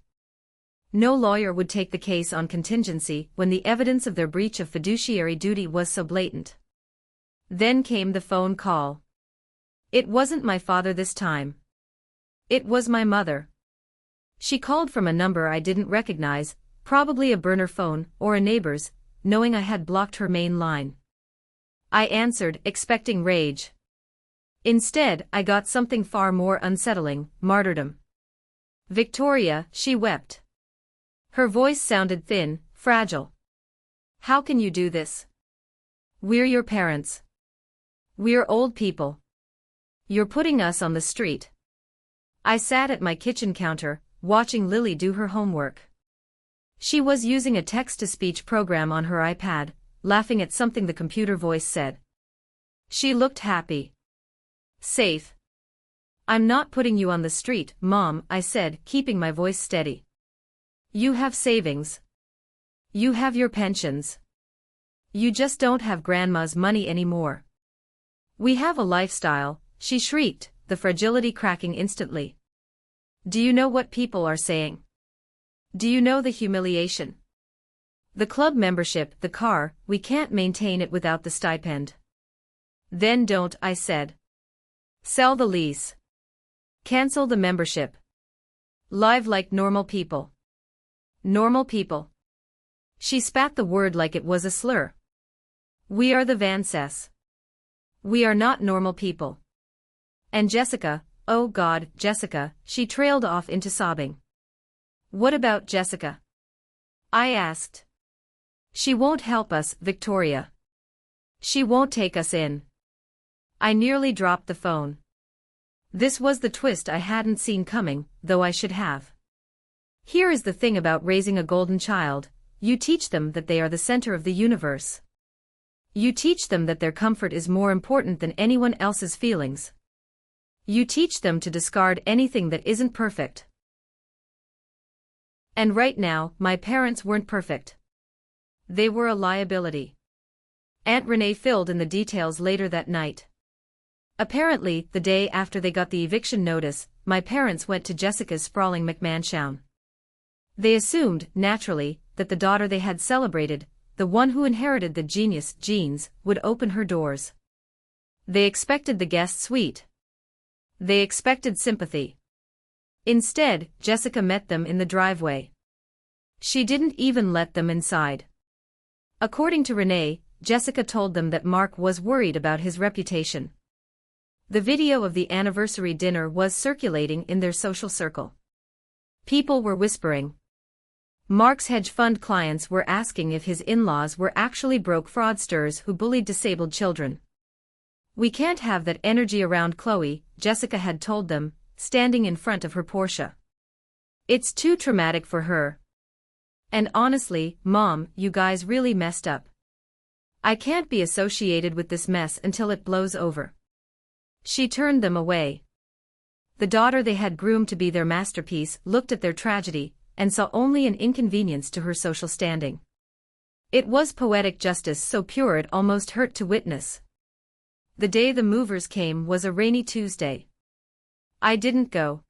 No lawyer would take the case on contingency when the evidence of their breach of fiduciary duty was so blatant. Then came the phone call. It wasn't my father this time. It was my mother. She called from a number I didn't recognize, probably a burner phone or a neighbor's, knowing I had blocked her main line. I answered, expecting rage. Instead, I got something far more unsettling, martyrdom. "Victoria," she wept. Her voice sounded thin, fragile. "How can you do this? We're your parents. We're old people. You're putting us on the street." I sat at my kitchen counter, watching Lily do her homework. She was using a text-to-speech program on her iPad, laughing at something the computer voice said. She looked happy. "Safe. I'm not putting you on the street, Mom," I said, keeping my voice steady. "You have savings. You have your pensions. You just don't have Grandma's money anymore. We have a lifestyle," she shrieked, the fragility cracking instantly. "Do you know what people are saying? Do you know the humiliation? The club membership, the car, we can't maintain it without the stipend." "Then don't," I said. "Sell the lease. Cancel the membership. Live like normal people." "Normal people." She spat the word like it was a slur. "We are the Vances. We are not normal people. And Jessica, oh God, Jessica," she trailed off into sobbing. "What about Jessica?" I asked. "She won't help us, Victoria. She won't take us in." I nearly dropped the phone. This was the twist I hadn't seen coming, though I should have. Here is the thing about raising a golden child, you teach them that they are the center of the universe. You teach them that their comfort is more important than anyone else's feelings. You teach them to discard anything that isn't perfect. And right now, my parents weren't perfect. They were a liability. Aunt Renee filled in the details later that night. Apparently, the day after they got the eviction notice, my parents went to Jessica's sprawling McMansion. They assumed, naturally, that the daughter they had celebrated, the one who inherited the genius genes, would open her doors. They expected the guest suite. They expected sympathy. Instead, Jessica met them in the driveway. She didn't even let them inside. According to Renee, Jessica told them that Mark was worried about his reputation. The video of the anniversary dinner was circulating in their social circle. People were whispering. Mark's hedge fund clients were asking if his in-laws were actually broke fraudsters who bullied disabled children. "We can't have that energy around Chloe," Jessica had told them, standing in front of her Porsche. "It's too traumatic for her. And honestly, Mom, you guys really messed up. I can't be associated with this mess until it blows over." She turned them away. The daughter they had groomed to be their masterpiece looked at their tragedy, and saw only an inconvenience to her social standing. It was poetic justice so pure it almost hurt to witness. The day the movers came was a rainy Tuesday. I didn't go.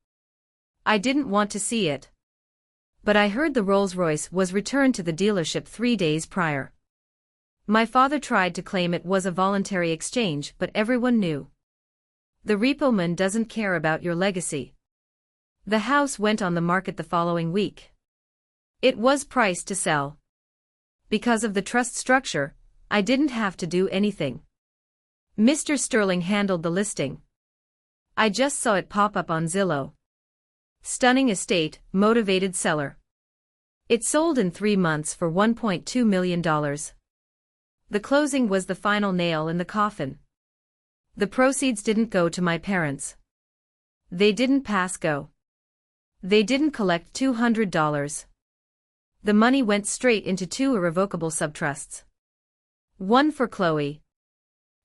I didn't want to see it. But I heard the Rolls-Royce was returned to the dealership 3 days prior. My father tried to claim it was a voluntary exchange, but everyone knew. The repo man doesn't care about your legacy. The house went on the market the following week. It was priced to sell. Because of the trust structure, I didn't have to do anything. Mr. Sterling handled the listing. I just saw it pop up on Zillow. Stunning estate, motivated seller. It sold in 3 months for $1.2 million. The closing was the final nail in the coffin. The proceeds didn't go to my parents. They didn't pass go. They didn't collect $200. The money went straight into 2 irrevocable subtrusts. One for Chloe.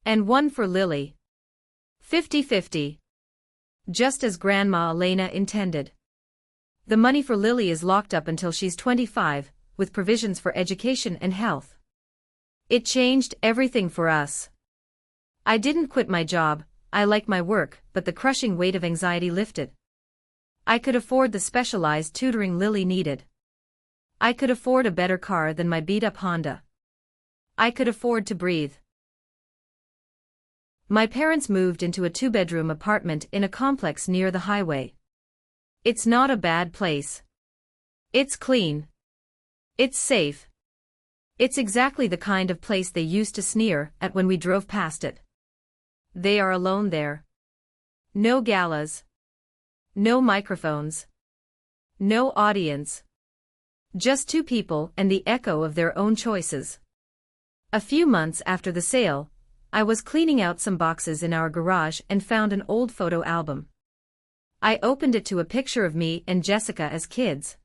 And one for Lily. 50-50. Just as Grandma Elena intended. The money for Lily is locked up until she's 25, with provisions for education and health. It changed everything for us. I didn't quit my job, I like my work, but the crushing weight of anxiety lifted. I could afford the specialized tutoring Lily needed. I could afford a better car than my beat-up Honda. I could afford to breathe. My parents moved into a 2-bedroom apartment in a complex near the highway. It's not a bad place. It's clean. It's safe. It's exactly the kind of place they used to sneer at when we drove past it. They are alone there. No galas. No microphones. No audience. Just 2 people and the echo of their own choices. A few months after the sale, I was cleaning out some boxes in our garage and found an old photo album. I opened it to a picture of me and Jessica as kids.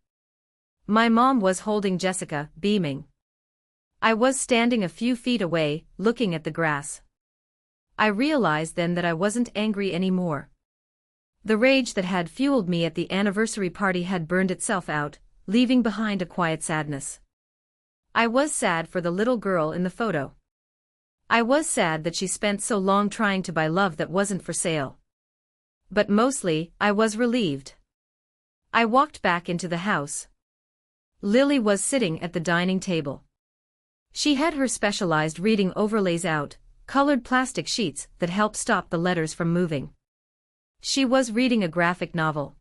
My mom was holding Jessica, beaming. I was standing a few feet away, looking at the grass. I realized then that I wasn't angry anymore. The rage that had fueled me at the anniversary party had burned itself out, leaving behind a quiet sadness. I was sad for the little girl in the photo. I was sad that she spent so long trying to buy love that wasn't for sale. But mostly, I was relieved. I walked back into the house. Lily was sitting at the dining table. She had her specialized reading overlays out, colored plastic sheets that helped stop the letters from moving. She was reading a graphic novel.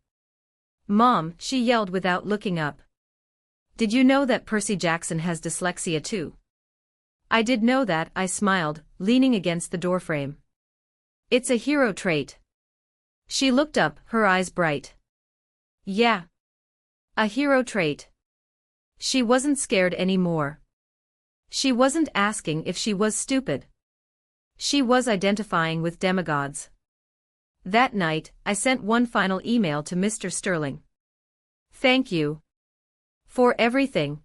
"Mom," she yelled without looking up. "Did you know that Percy Jackson has dyslexia too?" I did know that, I smiled, leaning against the doorframe. "It's a hero trait." She looked up, her eyes bright. "Yeah. A hero trait." She wasn't scared anymore. She wasn't asking if she was stupid. She was identifying with demigods. That night, I sent one final email to Mr. Sterling. "Thank you. For everything."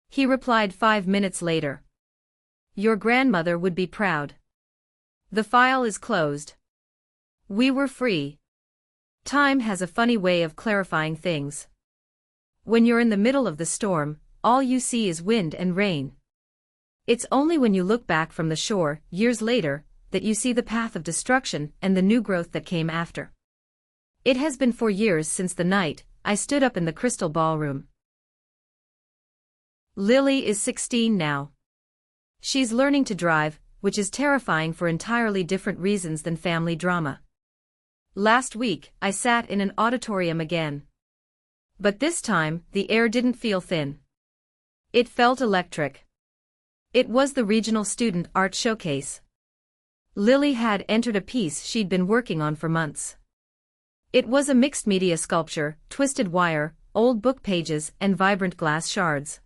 He replied 5 minutes later. "Your grandmother would be proud. The file is closed. We were free." Time has a funny way of clarifying things. When you're in the middle of the storm, all you see is wind and rain. It's only when you look back from the shore, years later, that you see the path of destruction and the new growth that came after. It has been 4 years since the night I stood up in the crystal ballroom. Lily is 16 now. She's learning to drive, which is terrifying for entirely different reasons than family drama. Last week, I sat in an auditorium again. But this time, the air didn't feel thin. It felt electric. It was the Regional Student Art Showcase. Lily had entered a piece she'd been working on for months. It was a mixed-media sculpture, twisted wire, old book pages, and vibrant glass shards.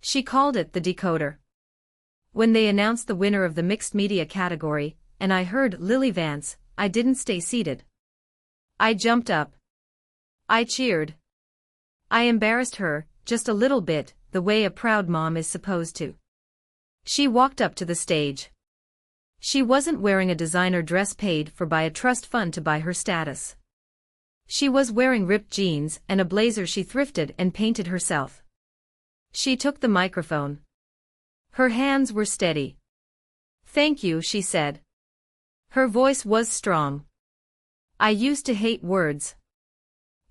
She called it the Decoder. When they announced the winner of the mixed-media category, and I heard Lily Vance, I didn't stay seated. I jumped up. I cheered. I embarrassed her, just a little bit, the way a proud mom is supposed to. She walked up to the stage. She wasn't wearing a designer dress paid for by a trust fund to buy her status. She was wearing ripped jeans and a blazer she thrifted and painted herself. She took the microphone. Her hands were steady. "Thank you," she said. Her voice was strong. I used to hate words.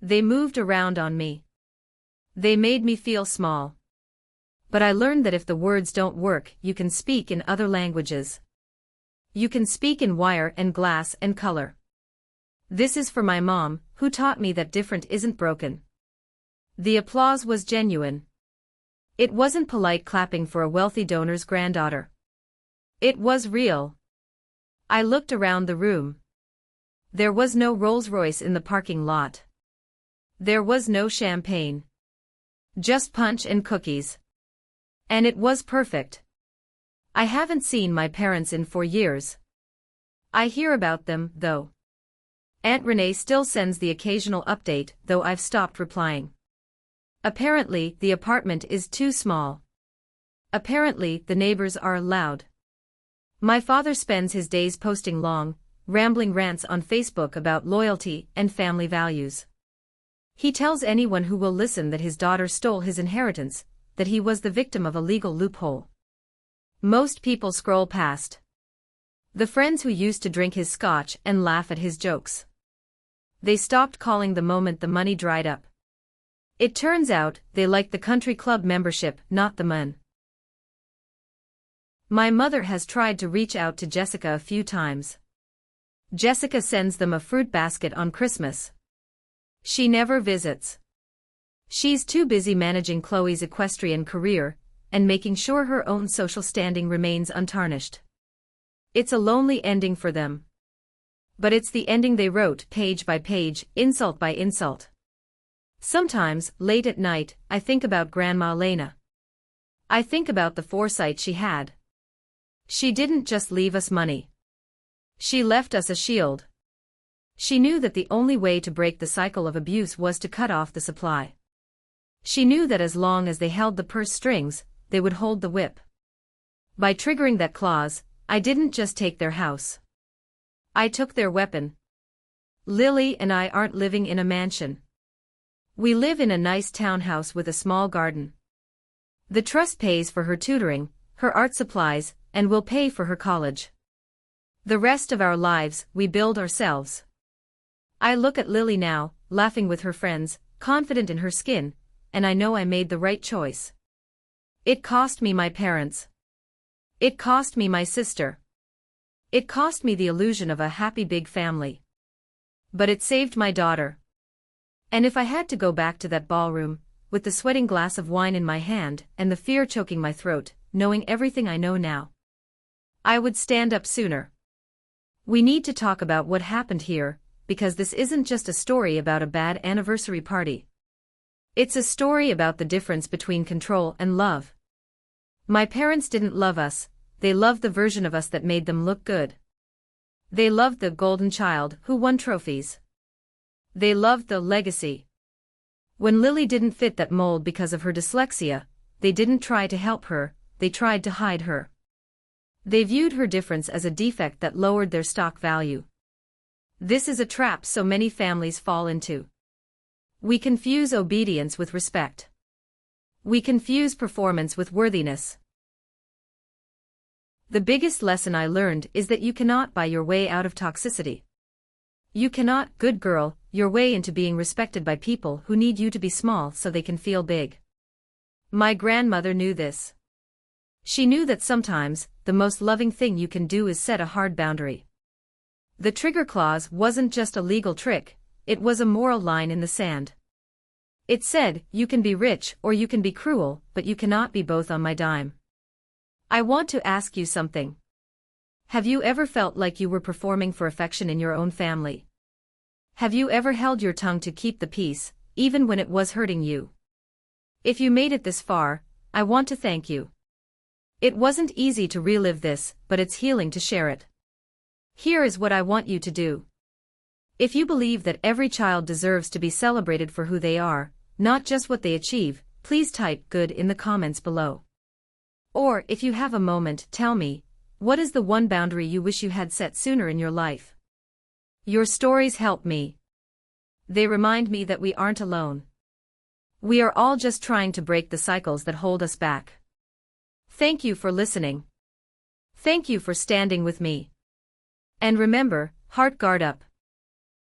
They moved around on me. They made me feel small. But I learned that if the words don't work, you can speak in other languages. You can speak in wire and glass and color. This is for my mom, who taught me that different isn't broken. The applause was genuine. It wasn't polite clapping for a wealthy donor's granddaughter. It was real. I looked around the room. There was no Rolls-Royce in the parking lot. There was no champagne. Just punch and cookies. And it was perfect. I haven't seen my parents in 4 years. I hear about them, though. Aunt Renee still sends the occasional update, though I've stopped replying. Apparently, the apartment is too small. Apparently, the neighbors are loud. My father spends his days posting long, rambling rants on Facebook about loyalty and family values. He tells anyone who will listen that his daughter stole his inheritance, that he was the victim of a legal loophole. Most people scroll past. The friends who used to drink his scotch and laugh at his jokes. They stopped calling the moment the money dried up. It turns out, they liked the country club membership, not the man. My mother has tried to reach out to Jessica a few times. Jessica sends them a fruit basket on Christmas. She never visits. She's too busy managing Chloe's equestrian career, and making sure her own social standing remains untarnished. It's a lonely ending for them. But it's the ending they wrote, page by page, insult by insult. Sometimes, late at night, I think about Grandma Elena. I think about the foresight she had. She didn't just leave us money. She left us a shield. She knew that the only way to break the cycle of abuse was to cut off the supply. She knew that as long as they held the purse strings, they would hold the whip. By triggering that clause, I didn't just take their house. I took their weapon. Lily and I aren't living in a mansion. We live in a nice townhouse with a small garden. The trust pays for her tutoring, her art supplies, and will pay for her college. The rest of our lives, we build ourselves. I look at Lily now, laughing with her friends, confident in her skin, and I know I made the right choice. It cost me my parents. It cost me my sister. It cost me the illusion of a happy big family. But it saved my daughter. And if I had to go back to that ballroom, with the sweating glass of wine in my hand and the fear choking my throat, knowing everything I know now, I would stand up sooner. We need to talk about what happened here, because this isn't just a story about a bad anniversary party. It's a story about the difference between control and love. My parents didn't love us, they loved the version of us that made them look good. They loved the golden child who won trophies. They loved the legacy. When Lily didn't fit that mold because of her dyslexia, they didn't try to help her, they tried to hide her. They viewed her difference as a defect that lowered their stock value. This is a trap so many families fall into. We confuse obedience with respect. We confuse performance with worthiness. The biggest lesson I learned is that you cannot buy your way out of toxicity. You cannot, good girl, your way into being respected by people who need you to be small so they can feel big. My grandmother knew this. She knew that sometimes, the most loving thing you can do is set a hard boundary. The trigger clause wasn't just a legal trick, it was a moral line in the sand. It said, you can be rich or you can be cruel, but you cannot be both on my dime. I want to ask you something. Have you ever felt like you were performing for affection in your own family? Have you ever held your tongue to keep the peace, even when it was hurting you? If you made it this far, I want to thank you. It wasn't easy to relive this, but it's healing to share it. Here is what I want you to do. If you believe that every child deserves to be celebrated for who they are, not just what they achieve, please type good in the comments below. Or, if you have a moment, tell me, what is the one boundary you wish you had set sooner in your life? Your stories help me. They remind me that we aren't alone. We are all just trying to break the cycles that hold us back. Thank you for listening. Thank you for standing with me. And remember, heart guard up.